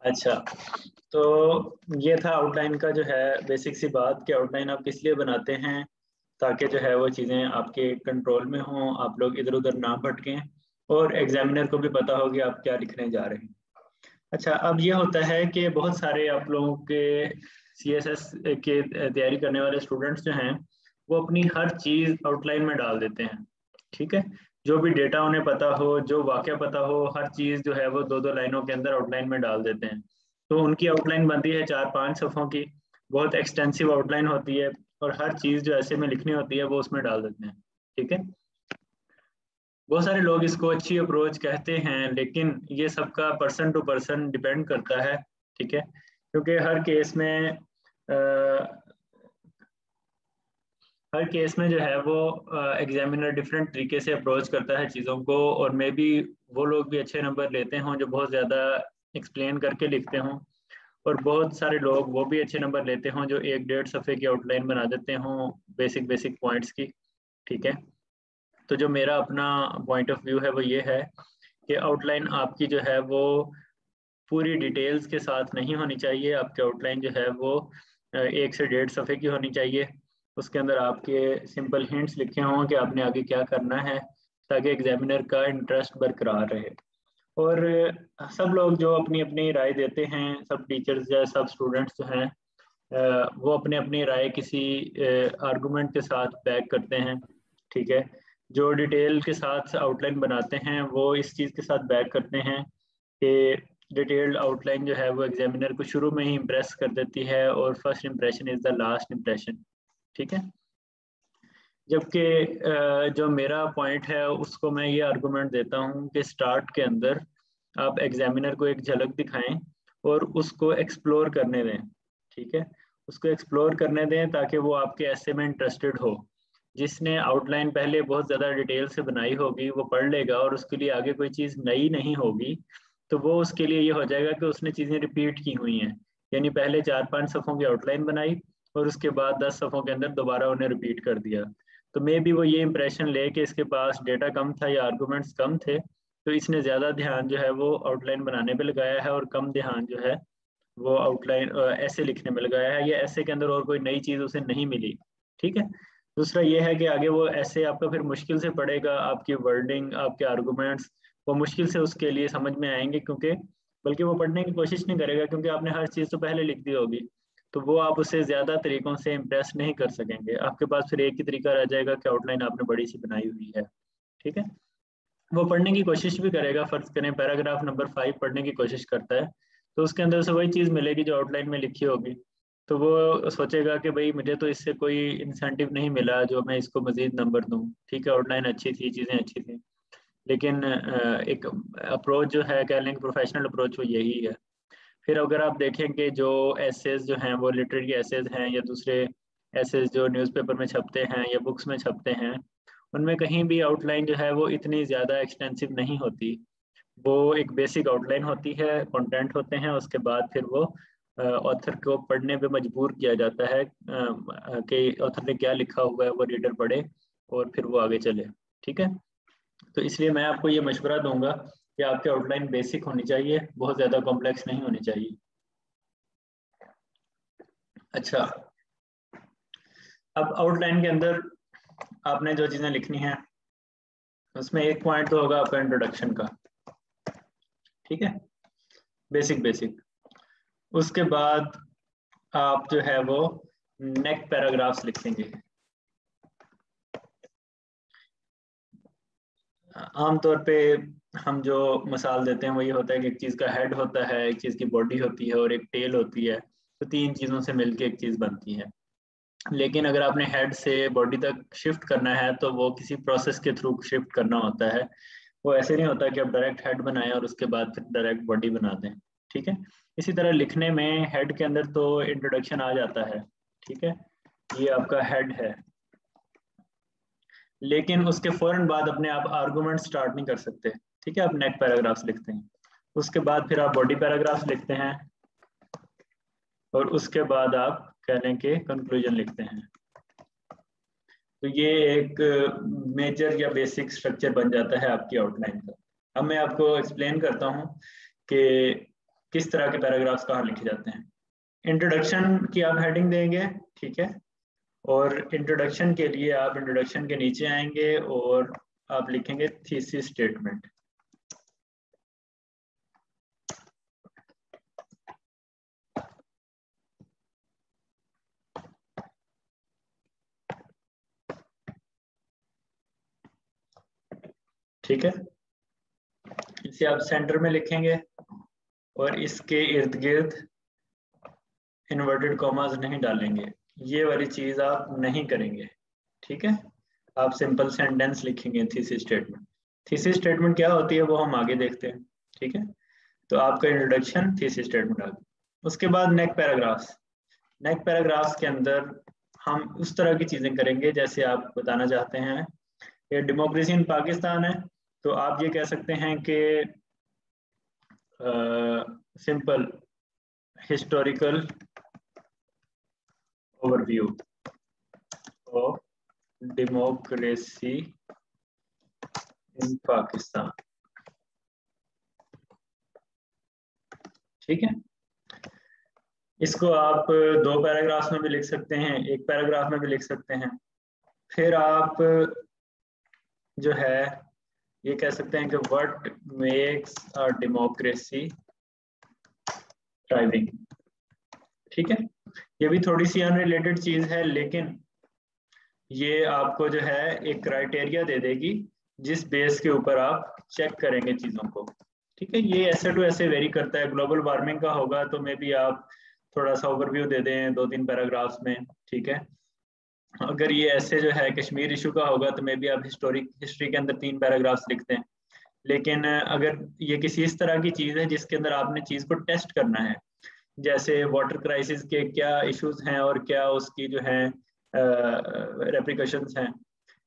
अच्छा, तो ये था आउटलाइन का जो है बेसिक सी बात कि आउटलाइन आप किस लिए बनाते हैं, ताकि जो है वो चीज़ें आपके कंट्रोल में हों, आप लोग इधर उधर ना भटकें और एग्जामिनर को भी पता हो कि आप क्या लिखने जा रहे हैं। अच्छा, अब ये होता है कि बहुत सारे आप लोगों के सीएसएस के तैयारी करने वाले स्टूडेंट्स जो हैं वो अपनी हर चीज़ आउटलाइन में डाल देते हैं। ठीक है, जो भी डेटा उन्हें पता हो, जो वाक़या पता हो, हर चीज़ जो है वो दो दो लाइनों के अंदर आउटलाइन में डाल देते हैं। तो उनकी आउटलाइन बनती है 4-5 सफ़ों की, बहुत एक्सटेंसिव आउटलाइन होती है और हर चीज़ जो ऐसे में लिखनी होती है वो उसमें डाल देते हैं। ठीक है, बहुत सारे लोग इसको अच्छी अप्रोच कहते हैं, लेकिन ये सबका पर्सन टू पर्सन डिपेंड करता है। ठीक है, क्योंकि हर केस में जो है वो एग्जामिनर डिफरेंट तरीके से अप्रोच करता है चीज़ों को, और मे बी वो लोग भी अच्छे नंबर लेते हों जो बहुत ज़्यादा एक्सप्लेन करके लिखते हों, और बहुत सारे लोग वो भी अच्छे नंबर लेते हों जो 1-1.5 सफ़े की आउटलाइन बना देते हों बेसिक बेसिक पॉइंट्स की। ठीक है, तो जो मेरा अपना पॉइंट ऑफ व्यू है वो ये है कि आउटलाइन आपकी जो है वो पूरी डिटेल्स के साथ नहीं होनी चाहिए। आपकी आउटलाइन जो है वो 1 से 1.5 सफ़े की होनी चाहिए। उसके अंदर आपके सिंपल हिंट्स लिखे हों कि आपने आगे क्या करना है, ताकि एग्जामिनर का इंटरेस्ट बरकरार रहे। और सब लोग जो अपनी अपनी राय देते हैं, सब टीचर्स या सब स्टूडेंट्स जो हैं, वो अपने अपनी राय किसी आर्गुमेंट के साथ बैक करते हैं। ठीक है, जो डिटेल के साथ आउटलाइन बनाते हैं वो इस चीज़ के साथ बैक करते हैं कि डिटेल्ड आउटलाइन जो है वो एग्जामिनर को शुरू में ही इम्प्रेस कर देती है, और first impression is the last impression. ठीक है, जबकि जो मेरा पॉइंट है उसको मैं ये आर्गुमेंट देता हूँ कि स्टार्ट के अंदर आप एग्जामिनर को एक झलक दिखाएं और उसको एक्सप्लोर करने दें। ठीक है, उसको एक्सप्लोर करने दें ताकि वो आपके ऐसे में इंटरेस्टेड हो। जिसने आउटलाइन पहले बहुत ज़्यादा डिटेल से बनाई होगी वो पढ़ लेगा और उसके लिए आगे कोई चीज़ नई नहीं होगी, तो वो उसके लिए ये हो जाएगा कि उसने चीज़ें रिपीट की हुई हैं। यानी पहले 4-5 सफ़ों की आउटलाइन बनाई और उसके बाद 10 सफ़ों के अंदर दोबारा उन्हें रिपीट कर दिया। तो मे बी वो ये इंप्रेशन ले कि इसके पास डेटा कम था या आर्गूमेंट्स कम थे, तो इसने ज़्यादा ध्यान जो है वो आउटलाइन बनाने पे लगाया है और कम ध्यान जो है वो आउटलाइन ऐसे लिखने में लगाया है, या ऐसे के अंदर और कोई नई चीज़ उसे नहीं मिली। ठीक है, दूसरा ये है कि आगे वो ऐसे आपका फिर मुश्किल से पढ़ेगा, आपकी वर्डिंग, आपके आर्गूमेंट्स वो मुश्किल से उसके लिए समझ में आएंगे, क्योंकि बल्कि वो पढ़ने की कोशिश नहीं करेगा क्योंकि आपने हर चीज़ तो पहले लिख दी होगी। तो वो आप उसे ज़्यादा तरीकों से इम्प्रेस नहीं कर सकेंगे, आपके पास फिर एक ही तरीका रह जाएगा कि आउटलाइन आपने बड़ी सी बनाई हुई है। ठीक है, वो पढ़ने की कोशिश भी करेगा। फर्ज करें पैराग्राफ नंबर 5 पढ़ने की कोशिश करता है, तो उसके अंदर से वही चीज़ मिलेगी जो आउटलाइन में लिखी होगी। तो वो सोचेगा कि भाई मुझे तो इससे कोई इंसेंटिव नहीं मिला जो मैं इसको मजीद नंबर दूं। ठीक है, आउटलाइन अच्छी थी, चीज़ें अच्छी थी, लेकिन एक अप्रोच जो है, कह लें प्रोफेशनल अप्रोच, वो यही है। फिर अगर आप देखें कि जो एसेज जो हैं वो लिटरेरी एसेज हैं या दूसरे एसेज जो न्यूज़पेपर में छपते हैं या बुक्स में छपते हैं, उनमें कहीं भी आउटलाइन जो है वो इतनी ज़्यादा एक्सटेंसिव नहीं होती। वो एक बेसिक आउटलाइन होती है, कंटेंट होते हैं, उसके बाद फिर वो ऑथर को पढ़ने पे मजबूर किया जाता है कि ऑथर ने क्या लिखा हुआ है वो रीडर पढ़े और फिर वो आगे चले। ठीक है, तो इसलिए मैं आपको ये मशवरा दूंगा कि आपकी आउटलाइन बेसिक होनी चाहिए, बहुत ज़्यादा कॉम्प्लेक्स नहीं होनी चाहिए। अच्छा, अब आउटलाइन के अंदर आपने जो चीज़ें लिखनी है उसमें एक पॉइंट तो होगा आपका इंट्रोडक्शन का। ठीक है, बेसिक बेसिक। उसके बाद आप जो है वो नेक पैराग्राफ्स लिखेंगे। आमतौर पे हम जो मिसाल देते हैं वो ये होता है कि एक चीज़ का हेड होता है, एक चीज़ की बॉडी होती है और एक टेल होती है, तो तीन चीज़ों से मिलके एक चीज़ बनती है। लेकिन अगर आपने हेड से बॉडी तक शिफ्ट करना है तो वो किसी प्रोसेस के थ्रू शिफ्ट करना होता है। वो ऐसे नहीं होता कि आप डायरेक्ट हेड बनाएं और उसके बाद फिर डायरेक्ट बॉडी बना दें। ठीक है, इसी तरह लिखने में हेड के अंदर तो इंट्रोडक्शन आ जाता है। ठीक है, ये आपका हेड है, लेकिन उसके फौरन बाद अपने आप आर्गुमेंट स्टार्ट नहीं कर सकते। ठीक है, आप नेक पैराग्राफ्स लिखते हैं, उसके बाद फिर आप बॉडी पैराग्राफ्स लिखते हैं, और उसके बाद आप कहने के कंक्लूजन लिखते हैं। तो ये एक मेजर या बेसिक स्ट्रक्चर बन जाता है आपकी आउटलाइन का। अब मैं आपको एक्सप्लेन करता हूँ कि किस तरह के पैराग्राफ्स कहाँ लिखे जाते हैं। इंट्रोडक्शन की आप हेडिंग देंगे, ठीक है, और इंट्रोडक्शन के लिए आप इंट्रोडक्शन के नीचे आएंगे और आप लिखेंगे थीसिस स्टेटमेंट। ठीक है, इसे आप सेंटर में लिखेंगे और इसके इर्द गिर्द इन्वर्टेड कॉमास नहीं डालेंगे, ये वाली चीज आप नहीं करेंगे। ठीक है, आप सिंपल सेंटेंस लिखेंगे थीसिस स्टेटमेंट। थीसिस स्टेटमेंट क्या होती है वो हम आगे देखते हैं। ठीक है, तो आपका इंट्रोडक्शन थीसिस स्टेटमेंट आ गया। उसके बाद नेक्स्ट पैराग्राफ्स। नेक्स्ट पैराग्राफ्स के अंदर हम उस तरह की चीजें करेंगे जैसे आप बताना चाहते हैं। ये डेमोक्रेसी इन पाकिस्तान है, तो आप ये कह सकते हैं कि simple historical overview of democracy in Pakistan. ठीक है, इसको आप दो पैराग्राफ्स में भी लिख सकते हैं, एक पैराग्राफ में भी लिख सकते हैं। फिर आप जो है ये कह सकते हैं कि what makes a democracy thriving. ठीक है, ये भी थोड़ी सी अनरिलेटेड चीज है, लेकिन ये आपको जो है एक क्राइटेरिया दे देगी जिस बेस के ऊपर आप चेक करेंगे चीजों को। ठीक है, ये ऐसे टू ऐसे वेरी करता है। ग्लोबल वार्मिंग का होगा तो मे बी आप थोड़ा सा ओवरव्यू दे दें 2-3 पैराग्राफ्स में। ठीक है, अगर ये ऐसे जो है कश्मीर इशू का होगा तो मे बी आप हिस्ट्री के अंदर 3 पैराग्राफ्स लिखते हैं। लेकिन अगर ये किसी इस तरह की चीज है जिसके अंदर आपने चीज को टेस्ट करना है, जैसे वाटर क्राइसिस के क्या इश्यूज हैं और क्या उसकी जो है रेप्रिकॉशंस हैं,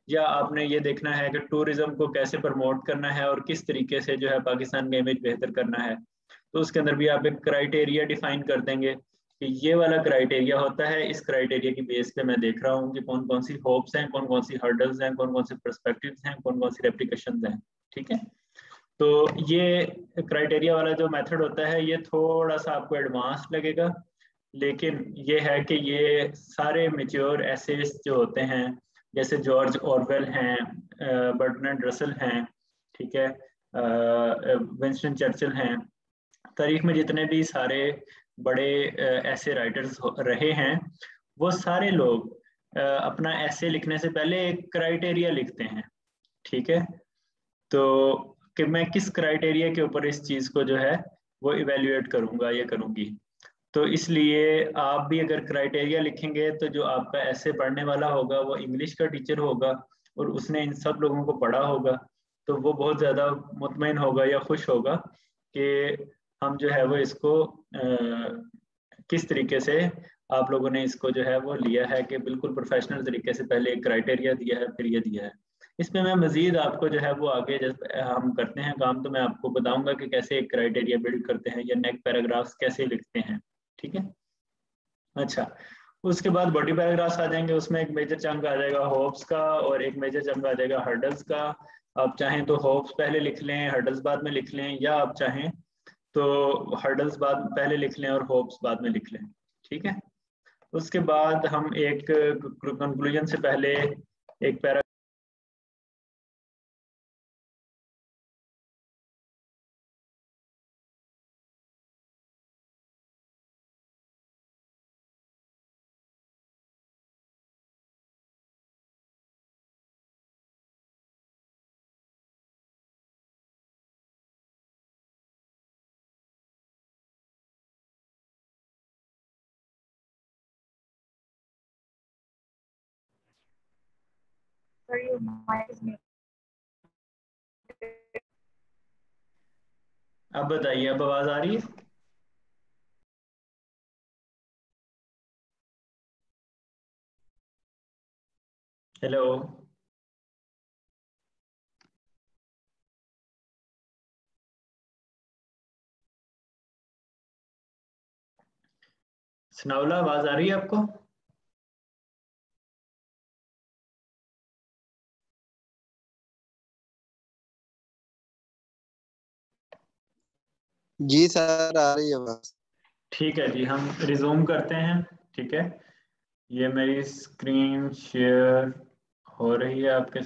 या आपने ये देखना है कि टूरिज्म को कैसे प्रमोट करना है और किस तरीके से जो है पाकिस्तान का इमेज बेहतर करना है, तो उसके अंदर भी आप एक क्राइटेरिया डिफाइन कर देंगे कि ये वाला क्राइटेरिया होता है। इस क्राइटेरिया की बेस पे मैं देख रहा हूँ कि कौन कौन सी होप्स हैं, कौन कौन सी हर्डल्स हैं, कौन कौन से पर्सपेक्टिव्स हैं, कौन कौन सी रेप्लिकेशंस हैं। ठीक है, तो ये क्राइटेरिया वाला जो मेथड होता है ये थोड़ा सा आपको एडवांस लगेगा, लेकिन ये है कि ये सारे मेच्योर एसेस जो होते हैं, जैसे जॉर्ज ऑरवेल हैं, बर्ट्रैंड रसल हैं, ठीक है, विंस्टन चर्चिल हैं, तारीख में जितने भी सारे बड़े ऐसे राइटर्स रहे हैं, वो सारे लोग अपना ऐसे लिखने से पहले एक क्राइटेरिया लिखते हैं। ठीक है, तो कि मैं किस क्राइटेरिया के ऊपर इस चीज को जो है वो इवेल्युएट करूंगा या करूंगी। तो इसलिए आप भी अगर क्राइटेरिया लिखेंगे तो जो आपका ऐसे पढ़ने वाला होगा वो इंग्लिश का टीचर होगा और उसने इन सब लोगों को पढ़ा होगा, तो वो बहुत ज़्यादा मुतमईन होगा या खुश होगा कि हम जो है वो इसको किस तरीके से आप लोगों ने इसको जो है वो लिया है, कि बिल्कुल प्रोफेशनल तरीके से पहले एक क्राइटेरिया दिया है फिर ये दिया है। इसमें मैं मजीद आपको जो है वो आगे जब हम करते हैं काम तो मैं आपको बताऊंगा कि कैसे एक क्राइटेरिया बिल्ड करते हैं या नेक पैराग्राफ्स कैसे लिखते हैं। ठीक है, अच्छा, उसके बाद बॉडी पैराग्राफ्स आ जाएंगे। उसमें एक मेजर चंक आ जाएगा होप्स का और एक मेजर चंक आ जाएगा हर्डल्स का। आप चाहें तो होप्स पहले लिख लें, हर्डल्स बाद में लिख लें, या आप चाहें तो हर्डल्स बाद पहले लिख लें और होप्स बाद में लिख लें। ठीक है, उसके बाद हम एक कंक्लूजन से पहले एक para Sorry, your mic is muted. अब बताइए, अब आवाज आ रही है? हेलो, सनाउल्लाह आवाज आ रही है आपको? जी सर आ रही है बस। ठीक है जी, हम रिज्यूम करते हैं। ठीक है, ये मेरी स्क्रीन शेयर हो रही है आपके